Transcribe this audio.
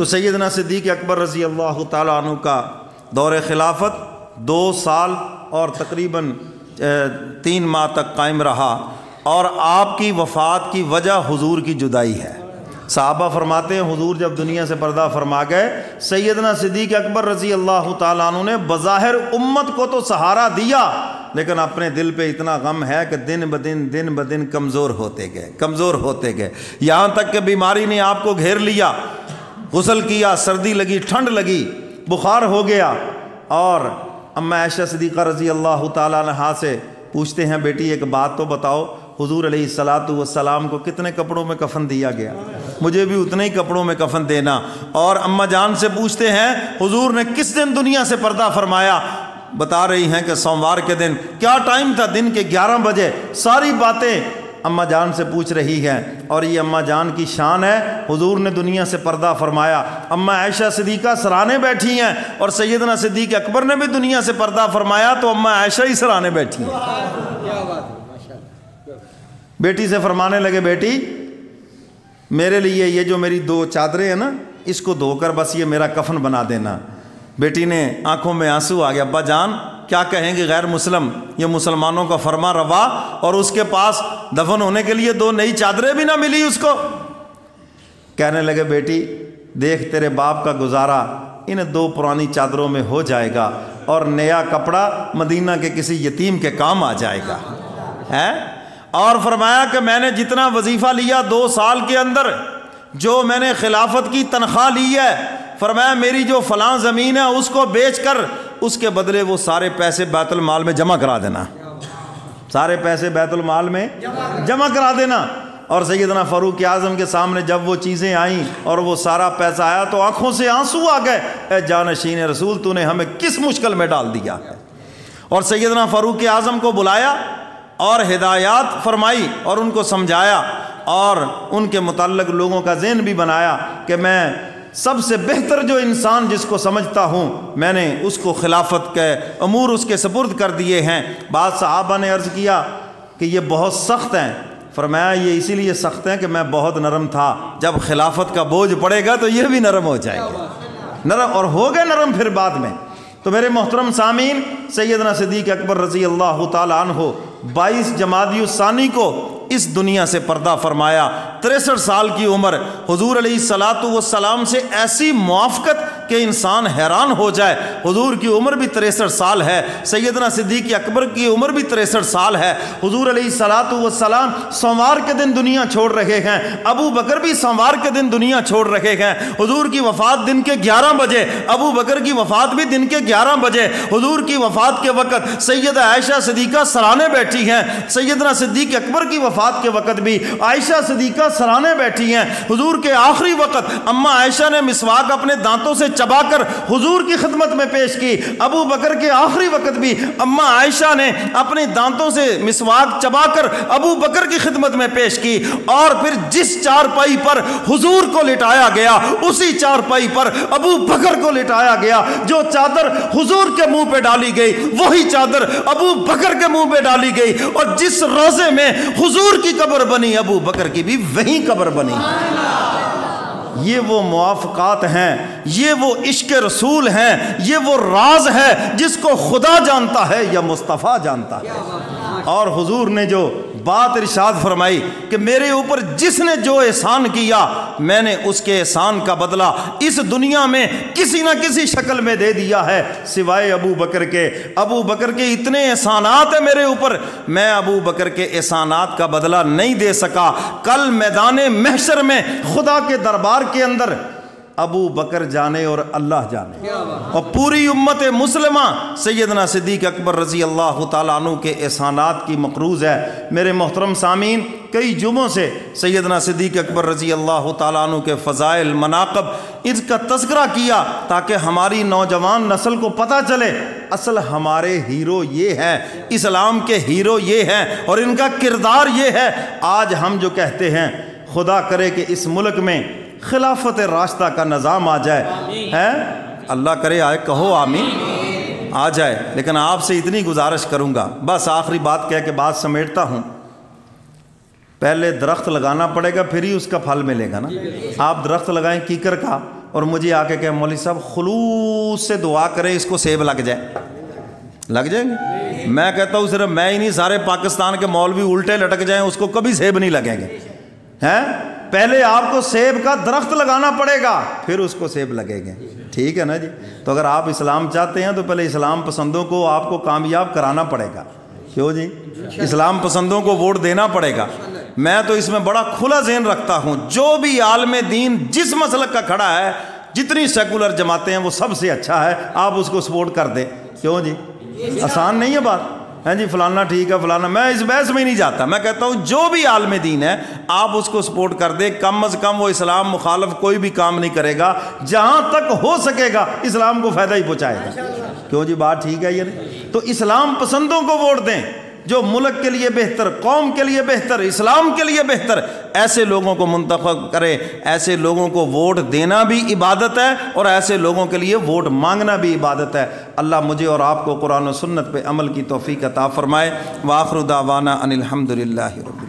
تو سیدنا صدیق اکبر رضی اللہ تعالیٰ عنہ کا دور خلافت 2 سال اور تقریباً 3 ماہ تک قائم رہا، اور آپ کی وفات کی وجہ حضور کی جدائی ہے۔ صحابہ فرماتے ہیں حضور جب دنیا سے پردہ فرما گئے، سیدنا صدیق اکبر رضی اللہ تعالیٰ عنہ نے بظاہر امت کو تو سہارا دیا، لیکن اپنے دل پہ اتنا غم ہے کہ دن بدن کمزور ہوتے گئے، یہاں تک کہ بیماری نے آپ کو گھیر لیا، غسل کیا، سردی لگی، ٹھنڈ لگی، بخار ہو گیا، اور اما عائشہ صدیقہ رضی اللہ تعالیٰ عنہا سے پوچھتے ہیں بیٹی ایک بات تو بتاؤ، حضور علیہ السلام کو کتنے کپڑوں میں کفن دیا گیا؟ مجھے بھی اتنے ہی کپڑوں میں کفن دینا۔ اور اماں جان سے پوچھتے ہیں حضور نے کس دن دنیا سے پردہ فرمایا؟ بتا رہی ہیں کہ سوموار کے دن۔ کیا ٹائم تھا؟ دن کے 11 بجے۔ ساری باتیں اماں جان سے پوچھ رہی ہے، اور یہ اماں جان کی شان ہے، حضور نے دنیا سے پردہ فرمایا۔ اماں عائشہ صدیقہ سرانے بیٹھی ہیں، اور سیدنا صدیق اکبر نے بھی دنیا سے پردہ فرمایا، تو اماں عائشہ ہی سرانے بیٹھی ہیں۔ بیٹی سے فرمانے لگے بیٹی میرے لیے یہ جو میری 2 چادریں ہیں نا، اس کو دھو کر بس یہ میرا کفن بنا دینا۔ بیٹی نے آنکھوں میں آنسو آ گیا، ابا جان کیا کہیں گے غیر مسلم، یہ مسلمانوں کا فرما روا، اور اس کے پاس دفن ہونے کے لیے 2 نئی چادریں بھی نہ ملی اس کو۔ کہنے لگے بیٹی دیکھ تیرے باپ کا گزارا ان 2 پرانی چادروں میں ہو جائے گا، اور نیا کپڑا مدینہ کے کسی یتیم کے کام آ جائے گا ہے۔ اور فرمایا کہ میں نے جتنا وظیفہ لیا 2 سال کے اندر، جو میں نے خلافت کی تنخواہ لی ہے، فرمایا میری جو فلاں زمین ہے اس کو بیچ کر اس کے بدلے وہ سارے پیسے بیت المال میں جمع کرا دینا، سارے پیسے بیت المال میں جمع کرا دینا۔ اور سیدنا فاروق اعظم کے سامنے جب وہ چیزیں آئیں اور وہ سارا پیسہ آیا تو آنکھوں سے آنسو آ گئے، اے جانشین رسول تو نے ہمیں کس مشکل میں ڈال دیا ہے۔ اور سیدنا فاروق اعظم کو بلایا اور ہدایات فرمائی اور ان کو سمجھایا، اور ان کے متعلق لوگوں کا ذہن بھی بنایا کہ میں سب سے بہتر جو انسان جس کو سمجھتا ہوں میں نے اس کو خلافت کے امور اس کے سپرد کر دیے ہیں۔ بعض صحابہ نے عرض کیا کہ یہ بہت سخت ہیں، فرمایا یہ اسی لیے سخت ہیں کہ میں بہت نرم تھا، جب خلافت کا بوجھ پڑے گا تو یہ بھی نرم ہو جائے گا، نرم اور ہو گئے نرم پھر بعد میں۔ تو میرے محترم سامعین، سیدنا صدیق اکبر رضی اللہ تعالیٰ عنہ 22 جمادی الثانی کو اس دنیا سے پردہ فرمایا، 63 سال کی عمر، حضور علیہ السلام سے ایسی موافقت کہ انسان حیران ہو جائے۔ حضور کی عمر بھی 63 سال ہے، سیدنا صدیق اکبر کی عمر بھی 63 سال ہے۔ حضور علیہ السلام سوموار کے دن دنیا چھوڑ رہے ہیں، ابو بکر بھی سوموار کے دن دنیا چھوڑ رہے ہیں۔ حضور کی وفات دن کے 11 بجے، ابو بکر کی وفات بھی دن کے 11 بجے۔ حضور کی وفات کے وقت سیدہ عائشہ صدیقہ سرانے بیٹھی ہیں، سیدنا صدیق اکبر کی وفات کے وقت بھی عائشہ صدیقہ سرانے بیٹھی ہیں۔ حضور کے آخری وقت اماں عائشہ نے مسواک اپنے دانتوں سے چبا کر حضور کی خدمت میں پیش کی، ابو بکر کے آخری وقت بھی اماں عائشہ نے اپنے دانتوں سے مسواک چبا کر ابو بکر کی خدمت میں پیش کی، اور پھر جس چارپائی پر حضور کو لٹایا گیا اسی چارپائی پر ابو بکر کو لٹایا گیا۔ جو چادر حضور کے منہ پہ ڈالی گئی وہی چادر ابو بکر کے منہ پہ ڈالی گئی، اور جس روضے میں حضور کی قبر بنی ابو بکر کی بھی وہیں قبر بنی۔ یہ وہ موافقات ہیں، یہ وہ عشق رسول ہیں، یہ وہ راز ہے جس کو خدا جانتا ہے یا مصطفیٰ جانتا ہے۔ اور حضور نے جو بات ارشاد فرمائی کہ میرے اوپر جس نے جو احسان کیا میں نے اس کے احسان کا بدلہ اس دنیا میں کسی نہ کسی شکل میں دے دیا ہے سوائے ابو بکر کے۔ ابو بکر کے اتنے احسانات ہیں میرے اوپر، میں ابو بکر کے احسانات کا بدلہ نہیں دے سکا۔ کل میدان محشر میں خدا کے دربار کے اندر ابو بکر جانے اور اللہ جانے، اور پوری امت مسلمہ سیدنا صدیق اکبر رضی اللہ تعالیٰ عنہ کے احسانات کی مقروض ہے۔ میرے محترم سامعین، کئی جمعوں سے سیدنا صدیق اکبر رضی اللہ تعالیٰ عنہ کے فضائل، مناقب، اس کا تذکرہ کیا تاکہ ہماری نوجوان نسل کو پتہ چلے اصل ہمارے ہیرو یہ ہیں، اسلام کے ہیرو یہ ہیں، اور ان کا کردار یہ ہے۔ آج ہم جو کہتے ہیں خدا کرے کہ اس ملک میں خلافت راشدہ کا نظام آ جائے، ہے اللہ کرے آئے، کہو آمین، آ جائے۔ لیکن آپ سے اتنی گزارش کروں گا، بس آخری بات کہہ کے بات سمیٹتا ہوں، پہلے درخت لگانا پڑے گا پھر ہی اس کا پھل ملے گا نا۔ آپ درخت لگائیں کیکر کا، اور مجھے آ کے کہ مولوی صاحب خلوص سے دعا کریں اس کو سیب لگ جائے، لگ جائیں گے؟ میں کہتا ہوں صرف میں ہی نہیں، سارے پاکستان کے مولوی الٹے لٹک جائیں اس کو کبھی سیب نہیں لگیں گے، ہیں؟ پہلے آپ کو سیب کا درخت لگانا پڑے گا پھر اس کو سیب لگے گے، ٹھیک ہے نا جی؟ تو اگر آپ اسلام چاہتے ہیں تو پہلے اسلام پسندوں کو آپ کو کامیاب کرانا پڑے گا، کیوں جی؟ اسلام پسندوں کو ووٹ دینا پڑے گا۔ میں تو اس میں بڑا کھلا ذہن رکھتا ہوں، جو بھی عالم دین جس مسلک کا کھڑا ہے، جتنی سیکولر جماعتیں ہیں وہ سب سے اچھا ہے، آپ اس کو سپورٹ کر دیں، کیوں جی؟ آسان نہیں ہے بات، ہیں جی فلانا ٹھیک ہے فلانا، میں اس بحث میں نہیں جاتا، میں کہتا ہوں جو بھی عالم دین ہے آپ اس کو سپورٹ کر دیں، کم از کم وہ اسلام مخالف کوئی بھی کام نہیں کرے گا، جہاں تک ہو سکے گا اسلام کو فائدہ ہی پہنچائے گا، کیوں جی؟ بات ٹھیک ہے یہ نہیں؟ تو اسلام پسندوں کو ووٹ دیں، جو ملک کے لیے بہتر، قوم کے لیے بہتر، اسلام کے لیے بہتر، ایسے لوگوں کو منتخب کرے، ایسے لوگوں کو ووٹ دینا بھی عبادت ہے اور ایسے لوگوں کے لیے ووٹ مانگنا بھی عبادت ہے۔ اللہ مجھے اور آپ کو قرآن و سنت پہ عمل کی توفیق عطا فرمائے۔ وآخر دعوانا ان الحمد للہ رب